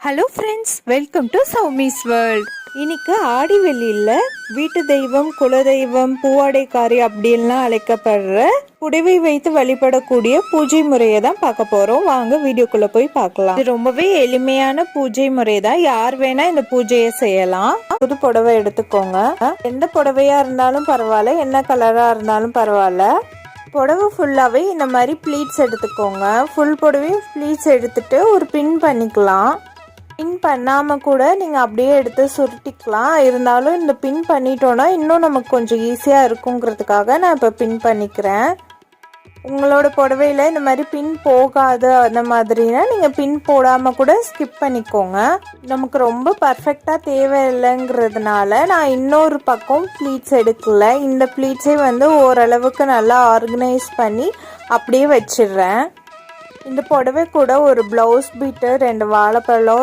Hello friends, welcome to Soumi's world. இன்னைக்கு ஆடி வெள்ளியில் வீட்டு தெய்வம், குலதெய்வம், பூவாடைக்காரி அப்படின்லாம் அழைக்கப்படுற புடவை வைத்து வழிபடக்கூடிய பூஜை முறையை தான் பார்க்க போறோம். வாங்க வீடியோக்குள்ள போய் பார்க்கலாம். இது ரொம்பவே எளிமையான பூஜை முறை தான். யார் வேணா இந்த பூஜையை செய்யலாம். புது புடவை எடுத்துக்கோங்க. எந்த புடவையா இருந்தாலும் பரவாயில்ல, என்ன கலரா இருந்தாலும் பரவாயில்ல. புடவை ஃபுல்லாகவே இந்த மாதிரி ப்ளீட்ஸ் எடுத்துக்கோங்க. ஃபுல் புடவையும் ப்ளீட்ஸ் எடுத்துட்டு ஒரு பின் பண்ணிக்கலாம். பின் பண்ணாமல் கூட நீங்கள் அப்படியே எடுத்து சுருட்டிக்கலாம். இருந்தாலும் இந்த பின் பண்ணிட்டோன்னா இன்னும் நமக்கு கொஞ்சம் ஈஸியாக இருக்குங்கிறதுக்காக நான் இப்போ பின் பண்ணிக்கிறேன். உங்களோட புடவையில் இந்த மாதிரி பின் போகாது அந்த மாதிரினா நீங்கள் பின் போடாமல் கூட ஸ்கிப் பண்ணிக்கோங்க. நமக்கு ரொம்ப பர்ஃபெக்டாக தேவையில்லைங்கிறதுனால நான் இன்னொரு பக்கம் ப்ளீட்ஸ் எடுக்கல. இந்த ப்ளீட்ஸை ஓரளவுக்கு நல்லா ஆர்கனைஸ் பண்ணி அப்படியே வச்சிடுறேன். இந்த புடவை கூட ஒரு ப்ளவுஸ் பீட்டு, 2 வாழைப்பழம்,